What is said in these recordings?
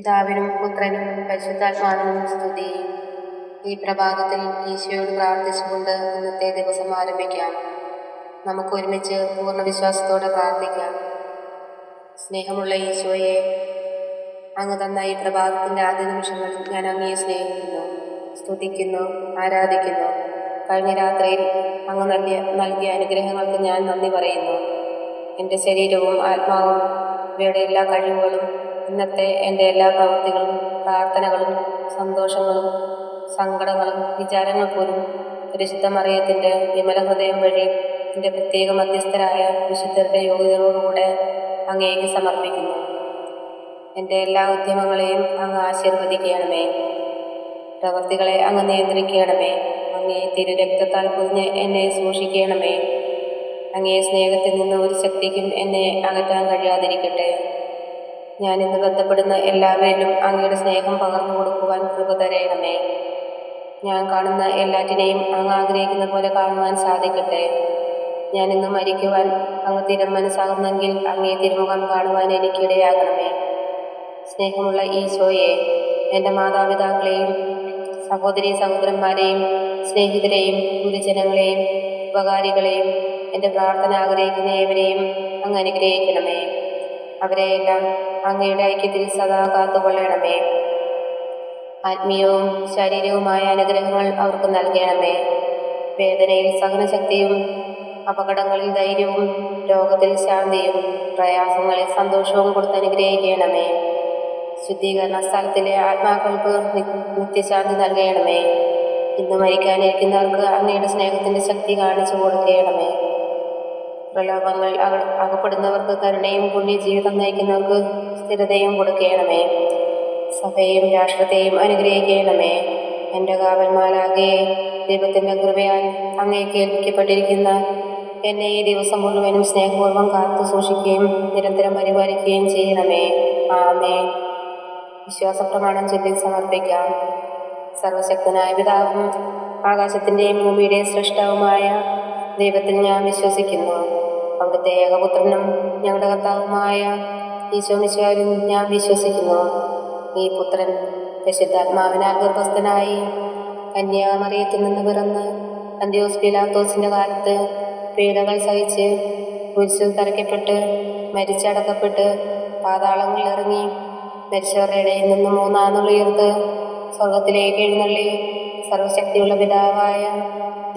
പിതാവിനും പുത്രനും പരിശുദ്ധാത്മാവിനും സ്തുതി. ഈ പ്രഭാതത്തിൽ ഈശോയോട് പ്രാർത്ഥിച്ചുകൊണ്ട് ഇന്നത്തെ ദിവസം ആരംഭിക്കാം. നമുക്ക് ഒരുമിച്ച് പൂർണ്ണ വിശ്വാസത്തോടെ പ്രാർത്ഥിക്കാം. സ്നേഹമുള്ള ഈശോയെ, അങ്ങ് തന്ന ഈ പ്രഭാതത്തിൻ്റെ ആദ്യ നിമിഷങ്ങളിൽ ഞാൻ അങ്ങയെ സ്നേഹിക്കുന്നു, സ്തുതിക്കുന്നു, ആരാധിക്കുന്നു. കഴിഞ്ഞ രാത്രിയിൽ അങ്ങ് നൽകിയ അനുഗ്രഹങ്ങൾക്ക് ഞാൻ നന്ദി പറയുന്നു. എൻ്റെ ശരീരവും ആത്മാവും ഇവയുടെ എല്ലാ കഴിവുകളും ഇന്നത്തെ എൻ്റെ എല്ലാ പ്രവൃത്തികളും പ്രാർത്ഥനകളും സന്തോഷങ്ങളും സങ്കടങ്ങളും വിചാരങ്ങൾ പോലും പരിശുദ്ധ മറിയത്തിൻ്റെ വിമല ഹൃദയം വഴി എൻ്റെ പ്രത്യേക മധ്യസ്ഥരായ വിശുദ്ധരുടെ യോഗ്യതയോടുകൂടെ അങ്ങേക്ക് സമർപ്പിക്കുന്നു. എൻ്റെ എല്ലാ ഉദ്യമങ്ങളെയും അങ്ങ് ആശീർവദിക്കണമേ. പ്രവൃത്തികളെ അങ്ങ് നിയന്ത്രിക്കണമേ. അങ്ങേ തിരുരക്തത്താൽ പൊതിഞ്ഞ് എന്നെ സൂക്ഷിക്കണമേ. അങ്ങേ സ്നേഹത്തിൽ നിന്ന് ഒരു ശക്തിക്കും എന്നെ അകറ്റാൻ കഴിയാതിരിക്കട്ടെ. ഞാൻ ഇന്ന് ബന്ധപ്പെടുന്ന എല്ലാവരിലും അങ്ങയുടെ സ്നേഹം പകർന്നു കൊടുക്കുവാൻ കൃപ തരയണമേ. ഞാൻ കാണുന്ന എല്ലാറ്റിനെയും അങ്ങ് ആഗ്രഹിക്കുന്ന പോലെ കാണുവാൻ സാധിക്കട്ടെ. ഞാൻ ഇന്ന് മരിക്കുവാൻ അങ്ങ് മനസ്സാകുന്നെങ്കിൽ അങ്ങേ തിരുമുഖം കാണുവാൻ എനിക്കിടയാകണമേ. സ്നേഹമുള്ള ഈശോയെ, എൻ്റെ മാതാപിതാക്കളെയും സഹോദരീ സഹോദരന്മാരെയും സ്നേഹിതരെയും ഗുരുജനങ്ങളെയും ഉപകാരികളെയും എൻ്റെ പ്രാർത്ഥന ആഗ്രഹിക്കുന്ന ഏവരെയും അങ്ങ് അനുഗ്രഹിക്കണമേ. അവരെയെല്ലാം അങ്ങയുടെ ഐക്യത്തിൽ സദാ കാത്തുകൊള്ളണമേ. ആത്മീയവും ശാരീരികവുമായ അനുഗ്രഹങ്ങൾ അവർക്ക് നൽകണമേ. വേദനയിൽ സഹനശക്തിയും അപകടങ്ങളിൽ ധൈര്യവും രോഗത്തിൽ ശാന്തിയും പ്രയാസങ്ങളിൽ സന്തോഷവും കൊടുത്ത് അനുഗ്രഹിക്കണമേ. ശുദ്ധീകരണ സ്ഥലത്തിലെ ആത്മാക്കൾക്ക് നിത്യശാന്തി നൽകണമേ. ഇന്ന് മരിക്കാനിരിക്കുന്നവർക്ക് അങ്ങയുടെ സ്നേഹത്തിൻ്റെ ശക്തി കാണിച്ചു കൊടുക്കണമേ. പ്രലോഭങ്ങൾ അകപ്പെടുന്നവർക്ക് കരുണയും പുണ്യജീവിതം നയിക്കുന്നവർക്ക് സ്ഥിരതയും കൊടുക്കണമേ. സഭയെയും രാഷ്ട്രത്തെയും അനുഗ്രഹിക്കണമേ. എൻ്റെ കാവൽമാലാകെ ദൈവത്തിൻ്റെ കൃപയാൽ അങ്ങേക്ക് ഏൽപ്പിക്കപ്പെട്ടിരിക്കുന്ന എന്നെ ഈ ദിവസം മുഴുവനും സ്നേഹപൂർവ്വം കാത്തു സൂക്ഷിക്കുകയും നിരന്തരം പരിപാലിക്കുകയും ചെയ്യണമേ. ആമേൻ. വിശ്വാസപ്രമാണം ചൊല്ലി സമർപ്പിക്കാം. സർവശക്തനായ പിതാവും ആകാശത്തിൻ്റെയും ഭൂമിയുടെയും സൃഷ്ടാവുമായ ദൈവത്തിൽ ഞാൻ വിശ്വസിക്കുന്നു. അവിടുത്തെ ഏകപുത്രനും ഞങ്ങളുടെ കർത്താവുമായ ഈശോമിശിഹായിലും ഞാൻ വിശ്വസിക്കുന്നു. ഈ പുത്രൻ പരിശുദ്ധാത്മാവിനാൽ ഗർഭസ്ഥനായി കന്യാമറിയത്തിൽ നിന്ന് പിറന്ന് അന്ത്യോസ് പീലാത്തോസിൻ്റെ കാലത്ത് പീഡകൾ സഹിച്ച് കുരിശിൽ തറയ്ക്കപ്പെട്ട് മരിച്ചടക്കപ്പെട്ട് പാതാളങ്ങളിൽ ഇറങ്ങി മരിച്ചവരുടെ ഇടയിൽ നിന്ന് മൂന്നാം നാൾ ഉയർത്ത് സ്വർഗത്തിലേക്ക് എഴുന്നള്ളി സർവശക്തിയുള്ള പിതാവായ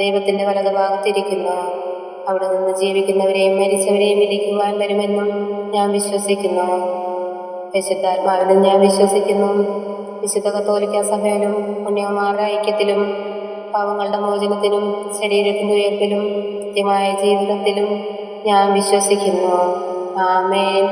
ദൈവത്തിൻ്റെ വലതുഭാഗത്തിരിക്കുന്നു. അവിടെ നിന്ന് ജീവിക്കുന്നവരെയും മരിച്ചവരെയും വിധിക്കുവാൻ വരുമെന്നും ഞാൻ വിശ്വസിക്കുന്നു. പരിശുദ്ധാത്മാവിലും ഞാൻ വിശ്വസിക്കുന്നു. വിശുദ്ധ കത്തോലിക്ക സഭയിലും പുണ്യകുമാരുടെ ഐക്യത്തിലും പാവങ്ങളുടെ മോചനത്തിലും ശരീരത്തിൻ്റെ ഉയർപ്പിലും നിത്യമായ ജീവിതത്തിലും ഞാൻ വിശ്വസിക്കുന്നു. ആമേൻ.